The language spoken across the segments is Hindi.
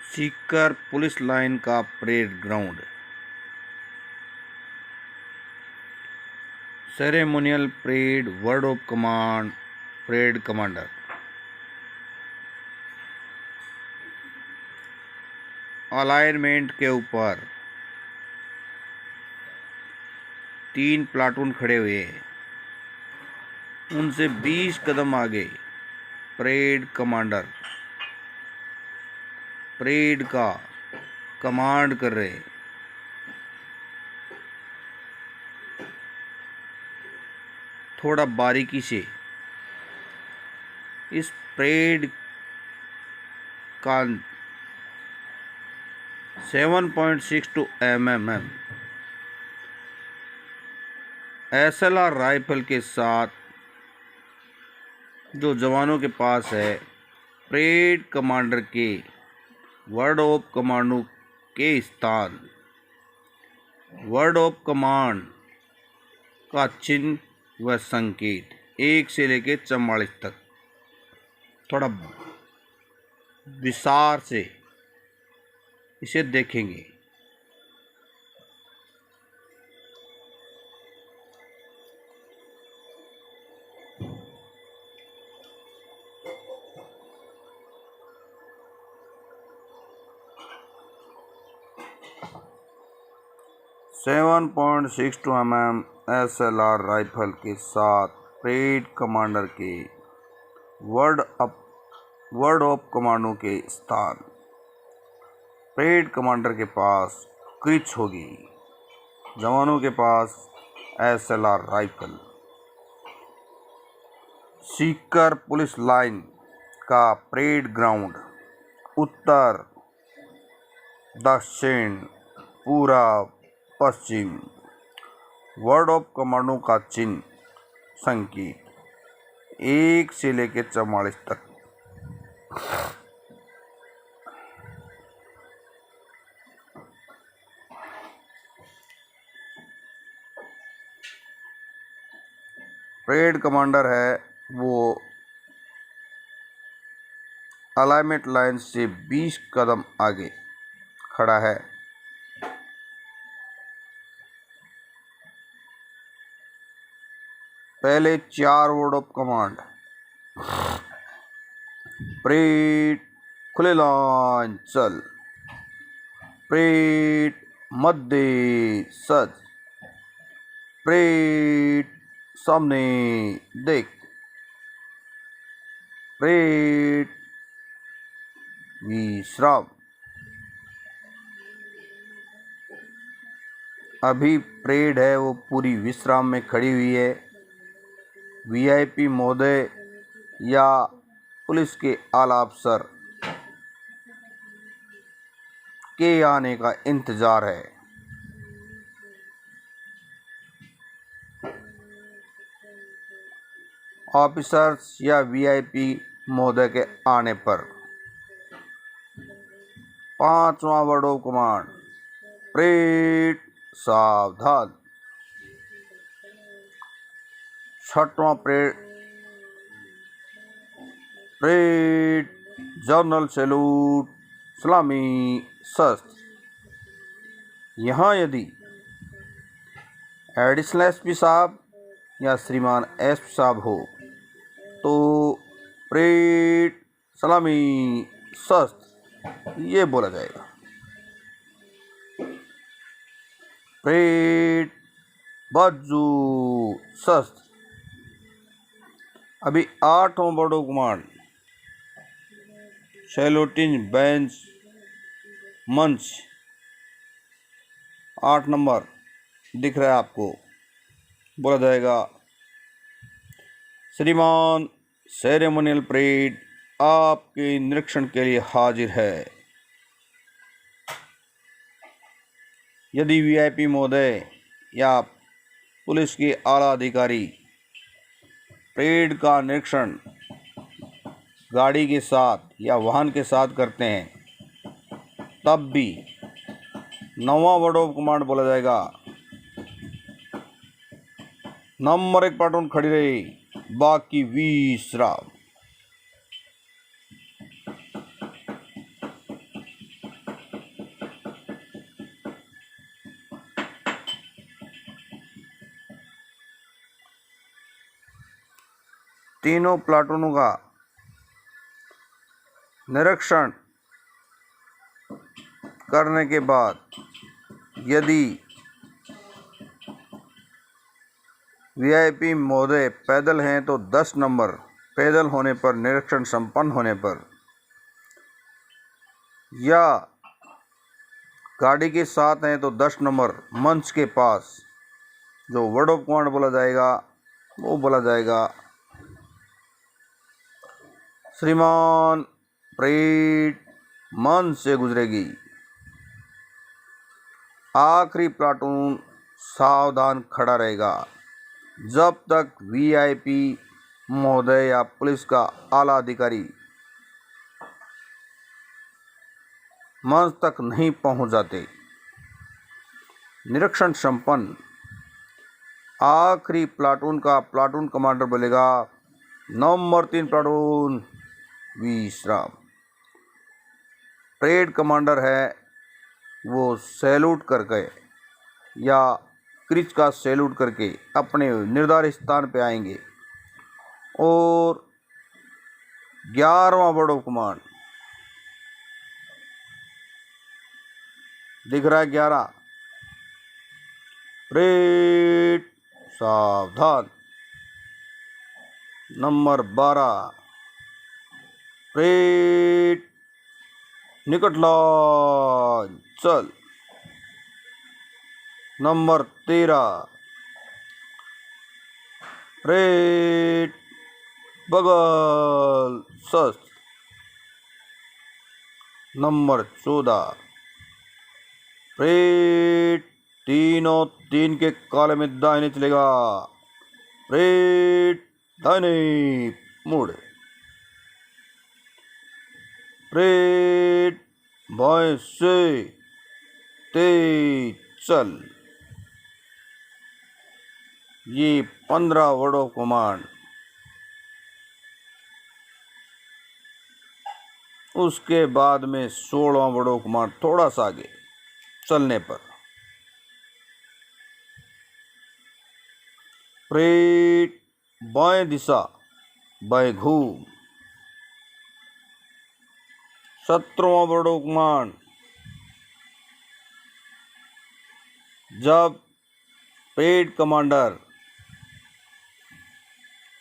सीकर पुलिस लाइन का parade ground. Ceremonial parade, word of command, parade commander. Alignment के ऊपर 3 प्लाटून खड़े हुए हैं, उनसे 20 कदम आगे परेड कमांडर परेड का कमांड कर रहे हैं। थोड़ा बारीकी से इस परेड का 7.62 mm SLR राइफल के साथ जो जवानों के पास है, परेड कमांडर के वर्ड ऑफ कमांडो के स्थान, वर्ड ऑफ कमांड का चिन्ह व संकेत 1 से लेकर 44 तक थोड़ा विस्तार से इसे देखेंगे। सेवन 7.62 mm SLR राइफल के साथ परेड कमांडर के वर्ड ऑफ कमांडो के स्थान, परेड कमांडर के पास क्रिच होगी, जवानों के पास SLR rifle. Sikar police line का परेड ग्राउंड उत्तर, दक्षिण, पूरब, पश्चिम, वर्ड ऑफ कमांडो का चिन्ह संकेत 1 से लेकर 44 तक। परेड कमांडर है वो अलाइनमेंट लाइन से 20 कदम आगे खड़ा है। पहले 4 वर्ड ऑफ कमांड, परेड, खुले लाइन चल, परेड, मध्य सज, परेड, सामने देख, परेड, विश्राम। अभी परेड है वो पूरी विश्राम में खड़ी हुई है। VIP महोदय या पुलिस के आला अफसर के आने का इंतजार है। ऑफिसर्स या VIP महोदय के आने पर 5वां वर्ड ऑफ कमांड, परेड, सावधान। 6वां परेड, जर्नल सैल्यूट, सलामी, शस्त्र। यहाँ यदि एडिशनल SP साहब या श्रीमान SP साहब हो तो परेड, सलामी, शस्त्र ये बोला जाएगा। परेड, बाजू, शस्त्र। अभी 8वां word of command, saluting, bench, मंच। 8 नंबर दिख रहा है आपको, बोला जाएगा, श्रीमान सेरेमोनियल परेड आपके निरीक्षण के लिए हाजिर है। यदि VIP महोदय या पुलिस के आला अधिकारी परेड का निरीक्षण गाड़ी के साथ या वाहन के साथ करते हैं, तब भी 9वां वर्ड ऑफ कमांड बोला जाएगा, नंबर 1 प्लाटून खड़ी रही, बाकी विश्राम। तीनों प्लाटूनों का निरीक्षण करने के बाद यदि वीआईपी महोदय पैदल हैं तो 10 नंबर, पैदल होने पर, निरीक्षण संपन्न होने पर, या गाड़ी के साथ हैं तो 10 नंबर मंच के पास जो वर्ड ऑफ कमांड बोला जाएगा वो बोला जाएगा, श्रीमान परेड मंच से गुजरेगी। आखिरी प्लाटून सावधान खड़ा रहेगा जब तक वीआईपी महोदय या पुलिस का आला अधिकारी मंच तक नहीं पहुंच जाते। निरीक्षण संपन्न। आखिरी प्लाटून का प्लाटून कमांडर बोलेगा, नंबर 3 प्लाटून विश्राम। परेड कमांडर है वो सैल्यूट करके या क्रिच का सैल्यूट करके अपने निर्धारित स्थान पे आएंगे और 11वां वर्ड ऑफ कमांड दिख रहा है 11, परेड सावधान। नंबर 12, परेड निकट लाइन चल। नंबर 13, परेड बगल शस्त्र। नंबर 14, परेड तीनों 3 के काले में दाहिने चलेगा, परेड दाहिने मुड़। परेड बाएं से तेज चल। ये 15 वर्ड ऑफ कमांड। उसके बाद में 16वां वर्ड ऑफ कमांड थोड़ा सा आगे चलने पर, परेड बाएं दिशा बाएं घूम। 17वां वर्ड ऑफ कमांड, जब परेड कमांडर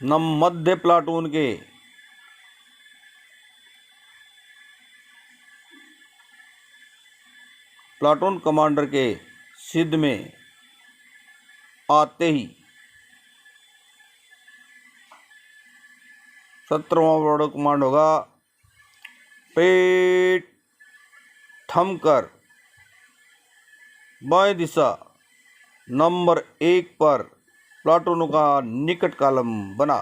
मध्य प्लाटून के प्लाटून कमांडर के सिद्ध में आते ही 17वां वर्ड ऑफ कमांड होगा, परेड थमकर बाएं दिशा नंबर 1 पर प्लाटूनों का निकट कॉलम बना।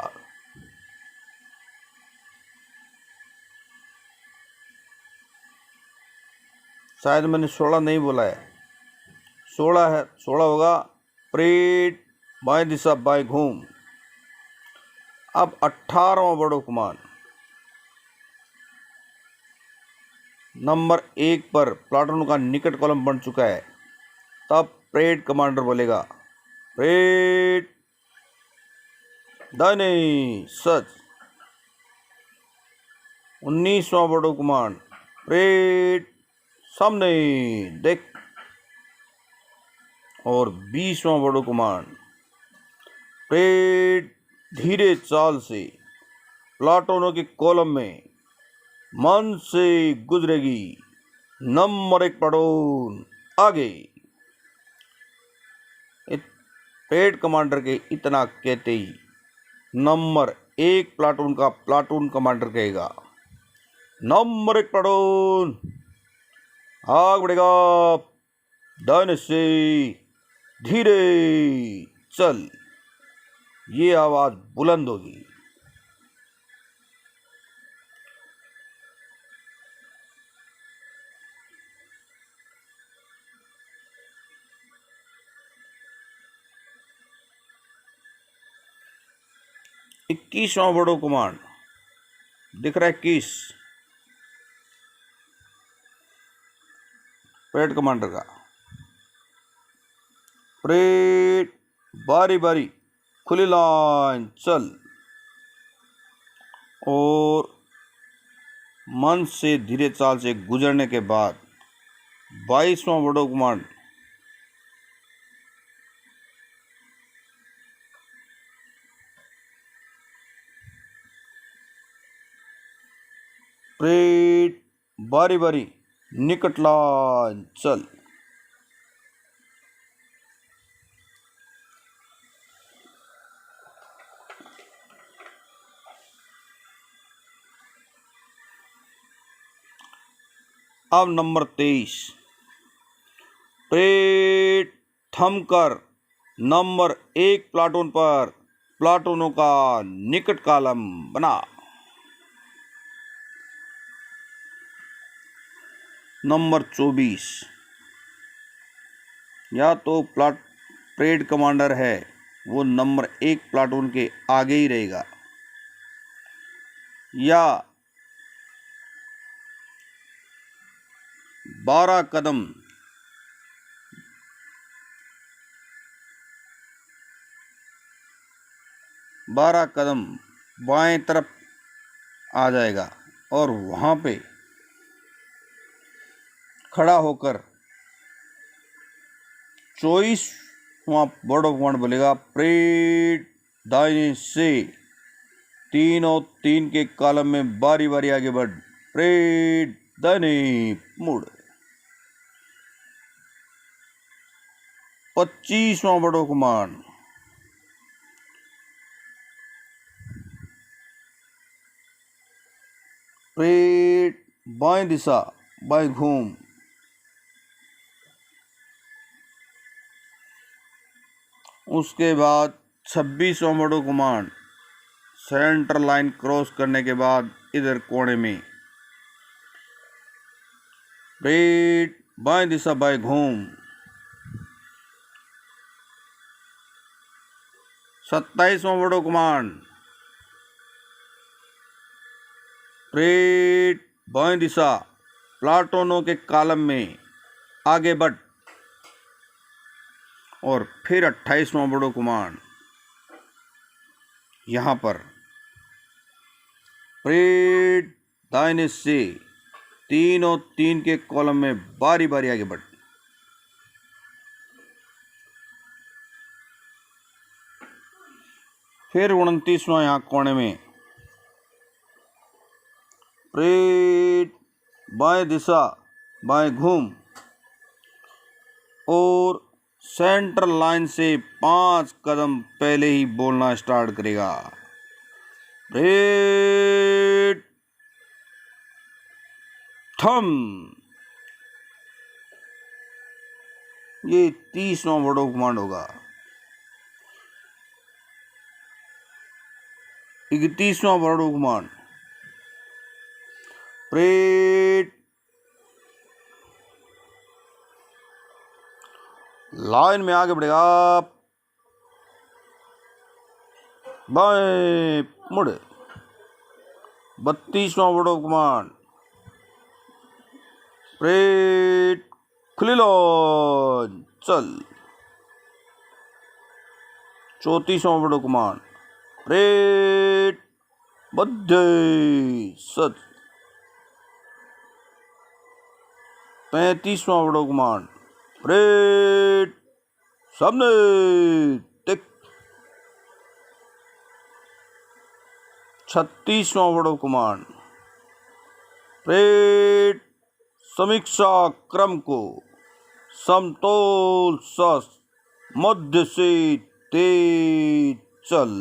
शायद मैंने 16 नहीं बोला है, 16 है, 16 होगा, परेड बाएं दिशा बाएं घूम। अब 18वां वर्ड ऑफ कमांड, नंबर 1 पर प्लाटून का निकट कॉलम बन चुका है, तब परेड कमांडर बोलेगा, परेड दाहिने सच। 19वां वर्ड ऑफ कमांड, परेड सामने देख। और 20वां वर्ड ऑफ कमांड, परेड धीरे चाल से प्लाटूनों के कॉलम में मन से गुजरेगी, नंबर 1 प्लाटून आगे। परेड कमांडर के इतना कहते ही नंबर 1 प्लाटून का प्लाटून कमांडर कहेगा, नंबर 1 प्लाटून आगे बढ़ेगा, दाहिने से धीरे चल। ये आवाज बुलंद होगी। इक्कीसवां वर्ड ऑफ कमांड दिख रहा है, 21 परेड कमांडर का, परेड बारी बारी खुली लाइन चल। और मंच से धीरे चाल से गुजरने के बाद 22वां वड़ो कमांड परेड बारी बारी निकट लाइन चल। अब नंबर 23 परेड थमकर नंबर 1 प्लाटून पर प्लाटूनों का निकट कालम बना। नंबर 24 या तो परेड कमांडर है वो नंबर 1 प्लाटून के आगे ही रहेगा, या 12 कदम बाएं तरफ आ जाएगा और वहां पे खड़ा होकर 24वां वर्ड ऑफ कमांड बोलेगा। परेड दाहिने से 3 और 3 के कॉलम में बारी बारी आगे बढ़। परेड दाहिने मुड़। 25वां वर्ड ऑफ कमांड परेड बाएं दिशा बाएं घूम। उसके बाद 26वां word of command centre line cross करने के बाद इधर कोने में परेड बाएं दिशा बाएं घूम। 27वां वर्ड ऑफ कमांड परेड बाएं दिशा प्लाटूनों के कॉलम में आगे बढ़। और फिर 28वां वर्ड ऑफ कमांड यहाँ पर परेड दाहिने से 3 और 3 के कॉलम में बारी बारी आगे बढ़। फिर 29वां यहाँ कोने में परेड बाएं दिशा बाएं घूम और सेंटर लाइन से 5 कदम पहले ही बोलना स्टार्ट करेगा। परेड थम। ये 30वां वर्ड ऑफ कमांड होगा। 31वां word of command parade line में आगे बढ़ेगा बाएं मुड़। 32वां वर्ड ऑफ कमांड परेड खुली लाइन चल। 34वां वर्ड ऑफ कमांड परेड मध्य सच। 35वां वर्ड ऑफ कमांड परेड सामने टिक। 36वां वर्ड ऑफ कमांड परेड समीक्षा क्रम को समतोल सस मध्य से तेज चल।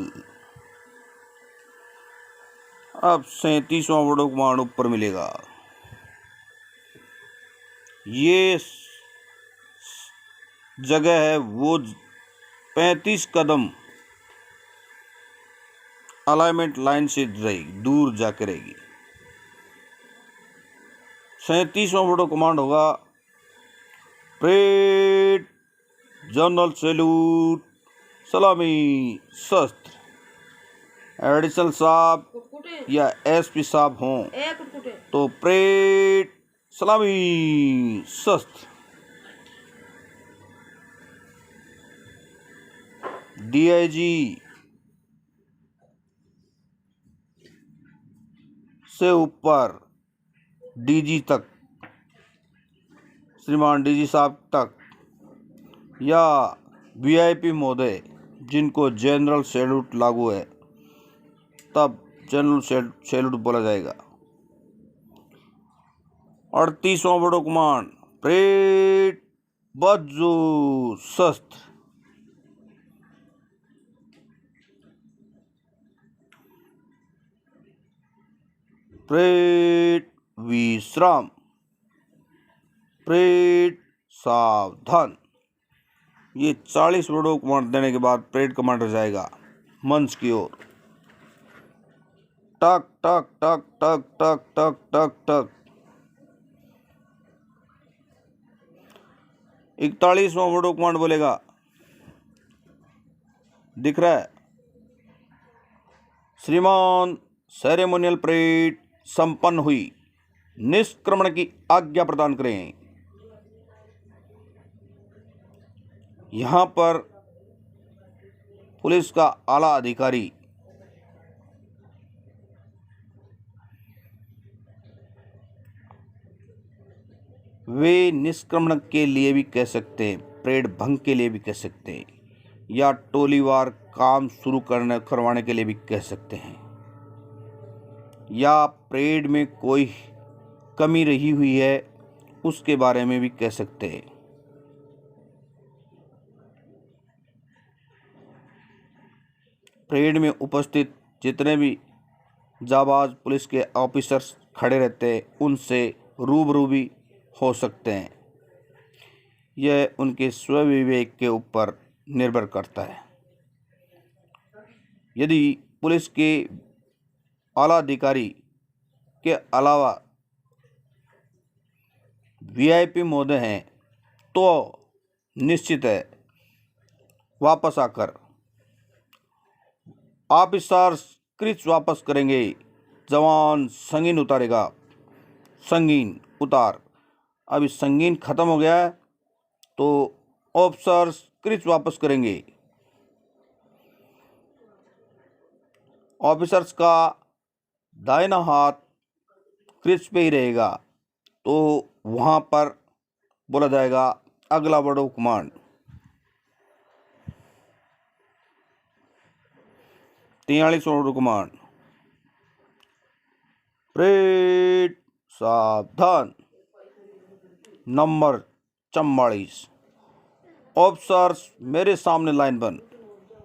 अब 37वां वर्ड ऑफ कमांड ऊपर मिलेगा। ये जगह है वो 35 कदम अलाइनमेंट लाइन से रहेगी, दूर जाके रहेगी। 37वां वर्ड ऑफ कमांड होगा परेड जनरल सैल्यूट सलामी शस्त्र। एडिशनल साहब या एसपी साहब हों तो परेड सलामी शस्त्र। डीआईजी से ऊपर डीजी तक, श्रीमान डीजी साहब तक, या वीआईपी महोदय जिनको जनरल सैल्यूट लागू है, तब जनरल सैल्यूट बोला जाएगा। 38वां बड़ो कमांड, परेड बाजू शस्त्र। परेड विश्राम। परेड सावधान। ये 40 वर्डों को कमांड देने के बाद परेड कमांडर जाएगा मंच की ओर। टक टक टक टक टक टक टक टक। 41वां वर्डों कमांड बोलेगा, दिख रहा है? श्रीमान, सेरेमोनियल परेड संपन्न हुई, निष्क्रमण की आज्ञा प्रदान करें। यहां पर पुलिस का आला अधिकारी वे निष्क्रमण के लिए भी कह सकते हैं, परेड भंग के लिए भी कह सकते हैं, या टोलीवार काम शुरू करवाने के लिए भी कह सकते हैं, या परेड में कोई कमी रही हुई है उसके बारे में भी कह सकते हैं। परेड में उपस्थित जितने भी जाबाज पुलिस के ऑफिसर्स खड़े रहते हैं उनसे रूबरू भी हो सकते हैं। यह उनके स्वविवेक के ऊपर निर्भर करता है। यदि पुलिस के आला अधिकारी के अलावा वीआईपी महोदय हैं तो निश्चित है वापस आकर ऑफिसर्स क्रीच वापस करेंगे। जवान संगीन उतारेगा। संगीन उतार। अभी संगीन खत्म हो गया है तो ऑफिसर्स क्रीच वापस करेंगे। ऑफिसर्स का दाहिना हाथ क्रीच पे ही रहेगा तो वहां पर बोला जाएगा अगला बड़ो कमांड। 43वां बड़ो कमांड, परेड सावधान। नंबर 44। ऑफिसर्स मेरे सामने लाइन बन।